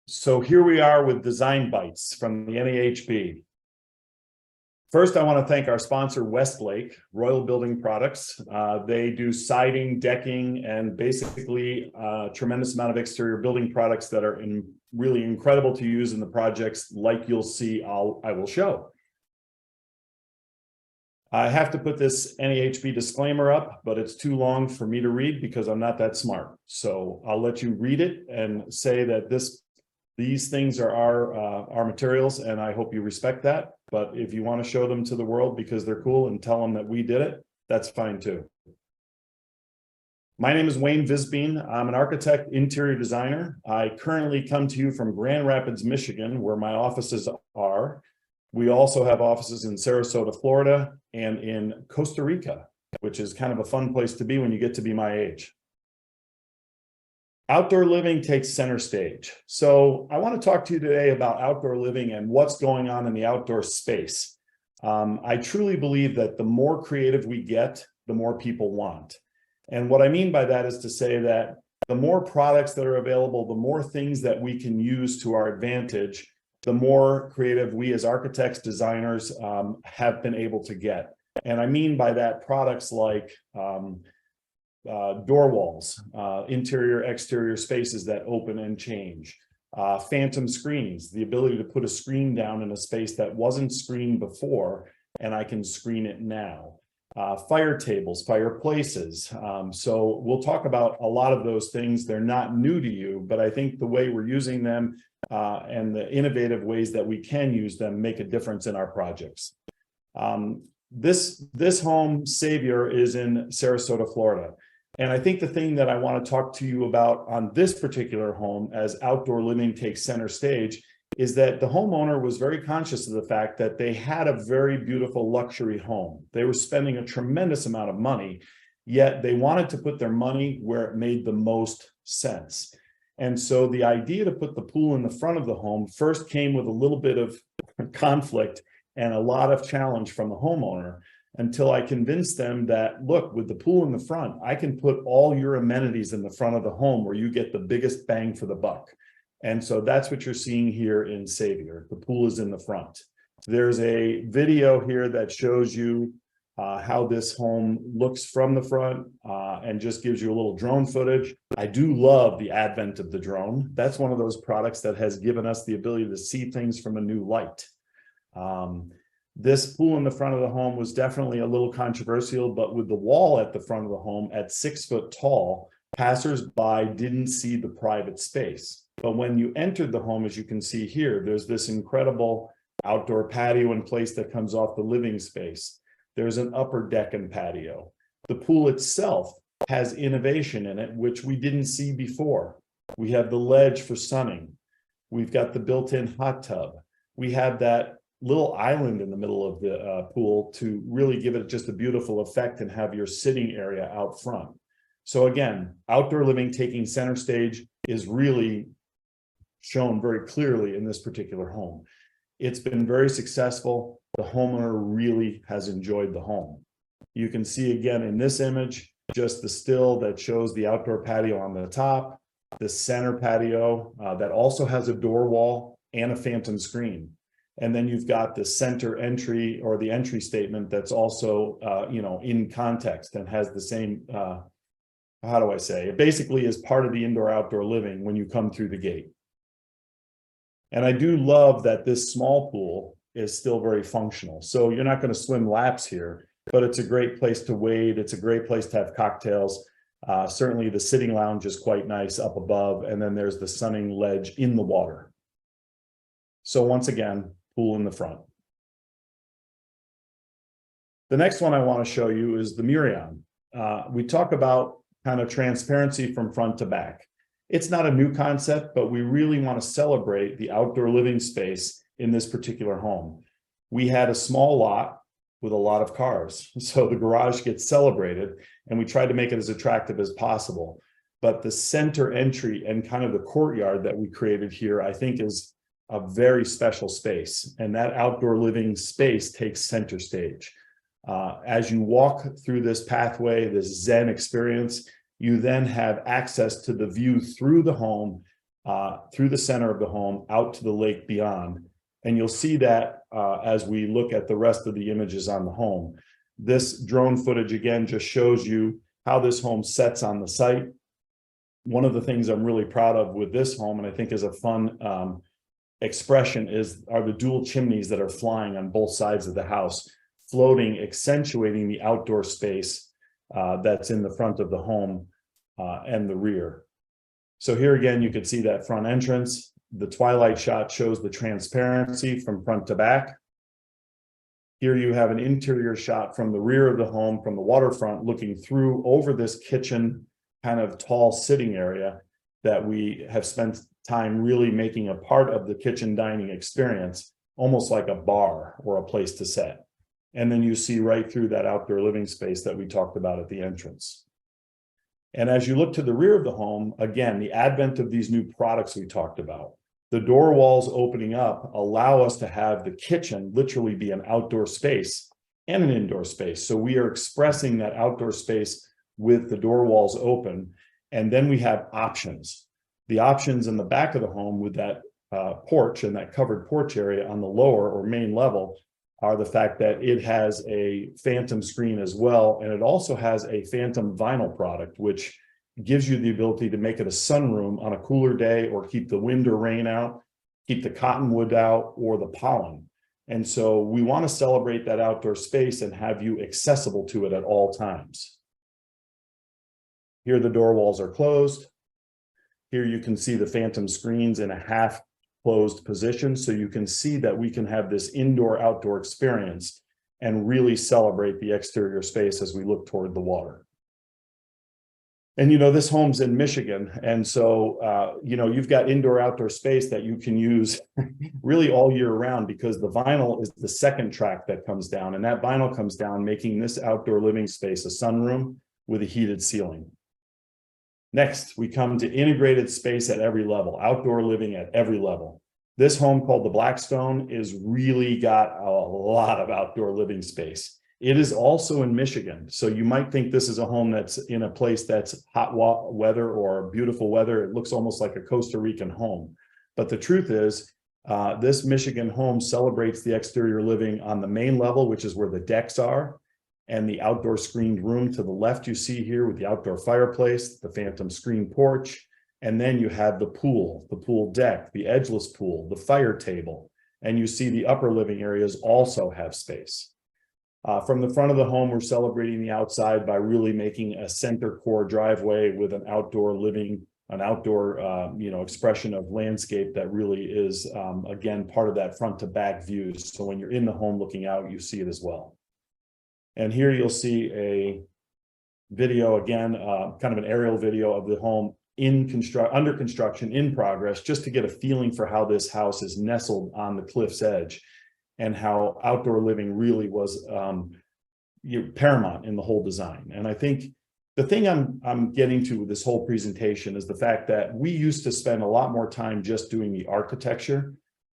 So here we are with Design Bites from the NAHB. First, I want to thank our sponsor, Westlake Royal Building Products. They do siding, decking, and basically a tremendous amount of exterior building products that are really incredible to use in the projects like you'll see I will show. I have to put this NAHB disclaimer up, but it's too long for me to read because I'm not that smart. So I'll let you read it and say that these things are our materials, and I hope you respect that. But if you want to show them to the world because they're cool and tell them that we did it, that's fine too. My name is Wayne Visbeen. I'm an architect, interior designer. I currently come to you from Grand Rapids, Michigan, where my offices are. We also have offices in Sarasota, Florida, and in Costa Rica, which is kind of a fun place to be when you get to be my age. Outdoor living takes center stage. So I want to talk to you today about outdoor living and what's going on in the outdoor space. I truly believe that the more creative we get, the more people want. And what I mean by that is to say that the more products that are available, the more things that we can use to our advantage, the more creative we as architects, designers have been able to get. And I mean by that products like door walls, interior, exterior spaces that open and change, phantom screens, the ability to put a screen down in a space that wasn't screened before, and I can screen it now. Fire tables, fireplaces. So we'll talk about a lot of those things. They're not new to you, but I think the way we're using them and the innovative ways that we can use them make a difference in our projects. This home, Savior, is in Sarasota, Florida. And I think the thing that I want to talk to you about on this particular home as outdoor living takes center stage is that the homeowner was very conscious of the fact that they had a very beautiful luxury home. They were spending a tremendous amount of money, yet they wanted to put their money where it made the most sense. And so the idea to put the pool in the front of the home first came with a little bit of conflict and a lot of challenge from the homeowner, until I convinced them that, look, with the pool in the front, I can put all your amenities in the front of the home where you get the biggest bang for the buck. And so that's what you're seeing here in Savior. The pool is in the front. There's a video here that shows you how this home looks from the front and just gives you a little drone footage. I do love the advent of the drone. That's one of those products that has given us the ability to see things from a new light. This pool in the front of the home was definitely a little controversial, but with the wall at the front of the home at 6 foot tall, passersby didn't see the private space. But when you entered the home, as you can see here, there's this incredible outdoor patio in place that comes off the living space. There's an upper deck and patio. The pool itself has innovation in it, which we didn't see before. We have the ledge for sunning. We've got the built-in hot tub. We have that little island in the middle of the pool to really give it just a beautiful effect and have your sitting area out front. So again, outdoor living taking center stage is really shown very clearly in this particular home. It's been very successful. The homeowner really has enjoyed the home. You can see again in this image, just the still that shows the outdoor patio on the top, the center patio that also has a door wall and a phantom screen. And then you've got the center entry or the entry statement that's also, in context and has the same, how do I say? It basically is part of the indoor-outdoor living when you come through the gate. And I do love that this small pool is still very functional. So you're not going to swim laps here, but it's a great place to wade. It's a great place to have cocktails. Certainly the sitting lounge is quite nice up above. And then there's the sunning ledge in the water. So once again, pool in the front. The next one I want to show you is the Murion. We talk about kind of transparency from front to back. It's not a new concept, but we really want to celebrate the outdoor living space in this particular home. We had a small lot with a lot of cars, so the garage gets celebrated, and we tried to make it as attractive as possible. But the center entry and kind of the courtyard that we created here, I think, is a very special space, and that outdoor living space takes center stage. As you walk through this pathway, this Zen experience, you then have access to the view through the home through the center of the home out to the lake beyond. And you'll see that as we look at the rest of the images on the home. This drone footage again just shows you how this home sets on the site. One of the things I'm really proud of with this home, and I think is a fun expression, are the dual chimneys that are flying on both sides of the house, floating, accentuating the outdoor space that's in the front of the home and the rear. So here again, you can see that front entrance. The twilight shot shows the transparency from front to back. Here you have an interior shot from the rear of the home, from the waterfront, looking through over this kitchen kind of tall sitting area that we have spent time really making a part of the kitchen dining experience, almost like a bar or a place to sit. And then you see right through that outdoor living space that we talked about at the entrance. And as you look to the rear of the home, again, the advent of these new products we talked about, the door walls opening up allow us to have the kitchen literally be an outdoor space and an indoor space. So we are expressing that outdoor space with the door walls open. And then we have options. The options in the back of the home with that porch and that covered porch area on the lower or main level are the fact that it has a phantom screen as well. And it also has a phantom vinyl product, which gives you the ability to make it a sunroom on a cooler day, or keep the wind or rain out, keep the cottonwood out, or the pollen. And so we want to celebrate that outdoor space and have you accessible to it at all times. Here the door walls are closed. Here you can see the phantom screens in a half closed position, so you can see that we can have this indoor-outdoor experience and really celebrate the exterior space as we look toward the water. And this home's in Michigan, and so you've got indoor-outdoor space that you can use really all year round, because the vinyl is the second track that comes down, and that vinyl comes down, making this outdoor living space a sunroom with a heated ceiling. Next, we come to integrated space at every level, outdoor living at every level. This home, called the Blackstone, is really got a lot of outdoor living space. It is also in Michigan. So you might think this is a home that's in a place that's hot weather or beautiful weather. It looks almost like a Costa Rican home. But the truth is, this Michigan home celebrates the exterior living on the main level, which is where the decks are, and the outdoor screened room to the left you see here with the outdoor fireplace, the phantom screen porch, and then you have the pool deck, the edgeless pool, the fire table, and you see the upper living areas also have space. From the front of the home, we're celebrating the outside by really making a center core driveway with an outdoor living, an outdoor expression of landscape that really is, again, part of that front to back view. So when you're in the home looking out, you see it as well. And here you'll see a video, again, kind of an aerial video of the home under construction, in progress, just to get a feeling for how this house is nestled on the cliff's edge and how outdoor living really was paramount in the whole design. And I think the thing I'm getting to with this whole presentation is the fact that we used to spend a lot more time just doing the architecture,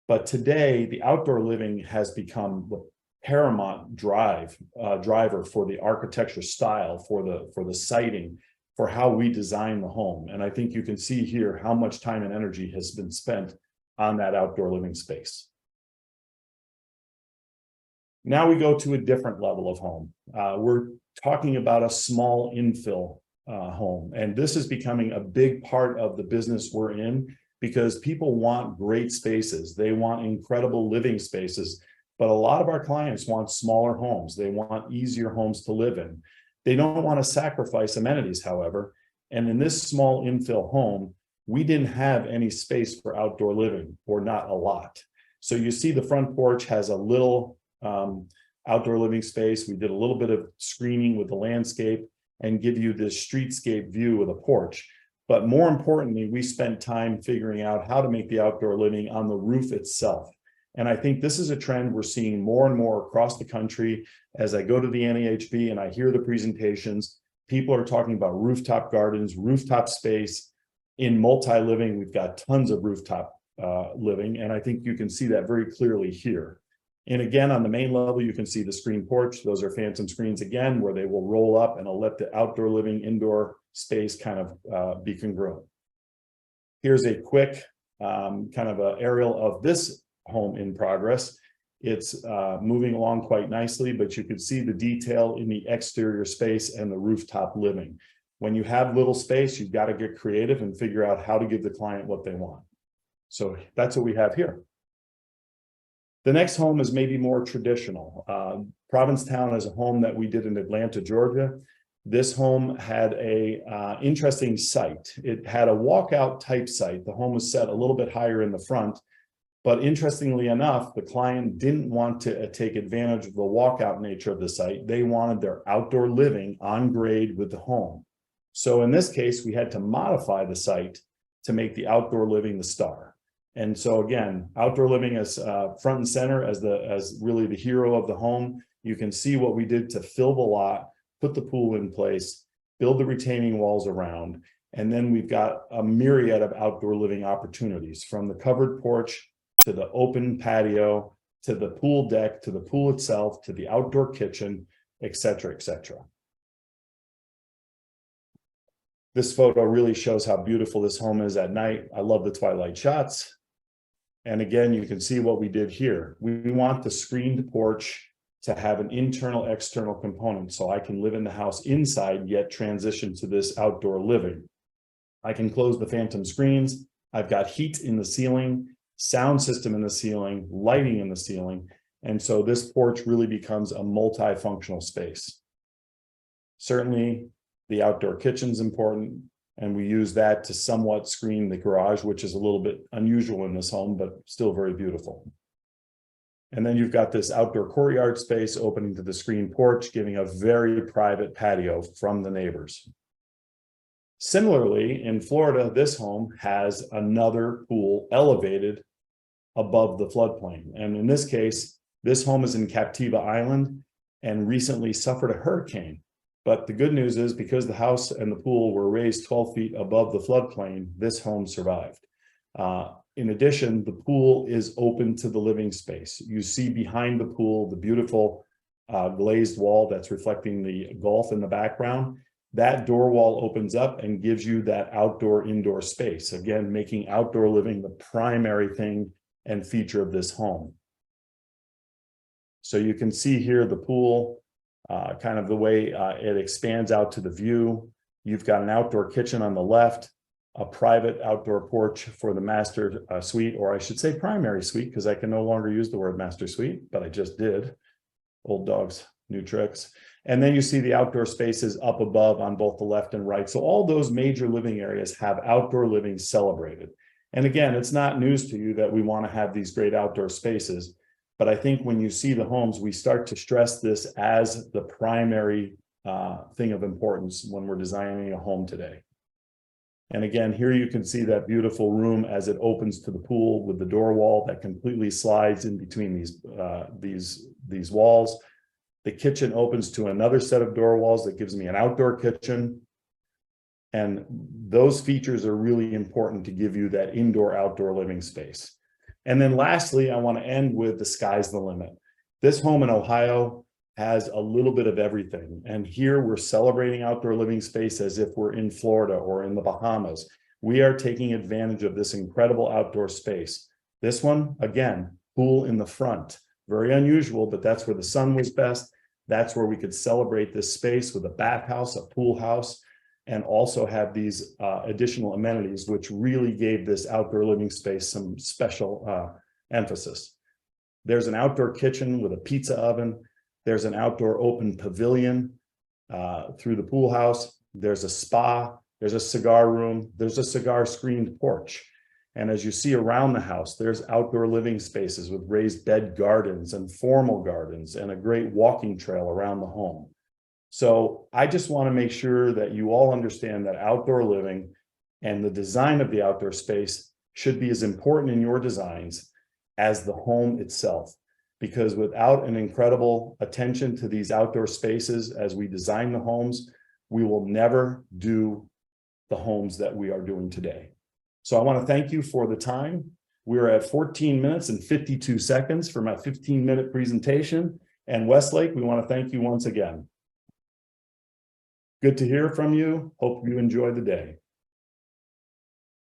but today the outdoor living has become the paramount driver for the architecture style, for the siting, for how we design the home. And I think you can see here how much time and energy has been spent on that outdoor living space. Now we go to a different level of home. We're talking about a small infill home, and this is becoming a big part of the business we're in, because people want great spaces. They want incredible living spaces. But a lot of our clients want smaller homes. They want easier homes to live in. They don't want to sacrifice amenities, however. And in this small infill home, we didn't have any space for outdoor living, or not a lot. So you see the front porch has a little outdoor living space. We did a little bit of screening with the landscape and give you this streetscape view with a porch. But more importantly, we spent time figuring out how to make the outdoor living on the roof itself. And I think this is a trend we're seeing more and more across the country. As I go to the NAHB and I hear the presentations, people are talking about rooftop gardens, rooftop space. In multi-living, we've got tons of rooftop living, and I think you can see that very clearly here. And again, on the main level, you can see the screen porch. Those are phantom screens again, where they will roll up and it'll let the outdoor living indoor space kind of be congruent. Here's a quick kind of an aerial of this home in progress. It's moving along quite nicely, but you can see the detail in the exterior space and the rooftop living. When you have little space, you've got to get creative and figure out how to give the client what they want. So that's what we have here. The next home is maybe more traditional. Provincetown is a home that we did in Atlanta, Georgia. This home had a interesting site. It had a walkout type site. The home was set a little bit higher in the front, but interestingly enough, the client didn't want to take advantage of the walkout nature of the site. They wanted their outdoor living on grade with the home. So in this case, we had to modify the site to make the outdoor living the star. And so again, outdoor living is front and center as really the hero of the home. You can see what we did to fill the lot, put the pool in place, build the retaining walls around, and then we've got a myriad of outdoor living opportunities, from the covered porch to the open patio, to the pool deck, to the pool itself, to the outdoor kitchen, et cetera, et cetera. This photo really shows how beautiful this home is at night. I love the twilight shots. And again, you can see what we did here. We want the screened porch to have an internal external component, so I can live in the house inside yet transition to this outdoor living. I can close the phantom screens. I've got heat in the ceiling, sound system in the ceiling, lighting in the ceiling. And so this porch really becomes a multifunctional space. Certainly the outdoor kitchen's important, and we use that to somewhat screen the garage, which is a little bit unusual in this home, but still very beautiful. And then you've got this outdoor courtyard space opening to the screen porch, giving a very private patio from the neighbors. Similarly, in Florida, this home has another pool elevated above the floodplain. And in this case, this home is in Captiva Island and recently suffered a hurricane. But the good news is, because the house and the pool were raised 12 feet above the floodplain, this home survived. In addition, the pool is open to the living space. You see behind the pool the beautiful glazed wall that's reflecting the Gulf in the background. That door wall opens up and gives you that outdoor-indoor space, again, making outdoor living the primary thing and feature of this home. So you can see here the pool, kind of the way it expands out to the view. You've got an outdoor kitchen on the left, a private outdoor porch for the master suite, or I should say primary suite, because I can no longer use the word master suite, but I just did. Old dogs, new tricks. And then you see the outdoor spaces up above on both the left and right. So all those major living areas have outdoor living celebrated. And again, it's not news to you that we want to have these great outdoor spaces. But I think when you see the homes, we start to stress this as the primary thing of importance when we're designing a home today. And again, here you can see that beautiful room as it opens to the pool with the door wall that completely slides in between these walls. The kitchen opens to another set of door walls that gives me an outdoor kitchen. And those features are really important to give you that indoor-outdoor living space. And then lastly, I want to end with the sky's the limit. This home in Ohio has a little bit of everything. And here we're celebrating outdoor living space as if we're in Florida or in the Bahamas. We are taking advantage of this incredible outdoor space. This one, again, pool in the front. Very unusual, but that's where the sun was best. That's where we could celebrate this space with a bathhouse, a pool house, and also have these additional amenities, which really gave this outdoor living space some special emphasis. There's an outdoor kitchen with a pizza oven. There's an outdoor open pavilion through the pool house. There's a spa. There's a cigar room. There's a cigar screened porch. And as you see around the house, there's outdoor living spaces with raised bed gardens and formal gardens and a great walking trail around the home. So I just want to make sure that you all understand that outdoor living and the design of the outdoor space should be as important in your designs as the home itself. Because without an incredible attention to these outdoor spaces as we design the homes, we will never do the homes that we are doing today. So I want to thank you for the time. We're at 14 minutes and 52 seconds for my 15-minute presentation. And Westlake, we want to thank you once again. Good to hear from you. Hope you enjoy the day.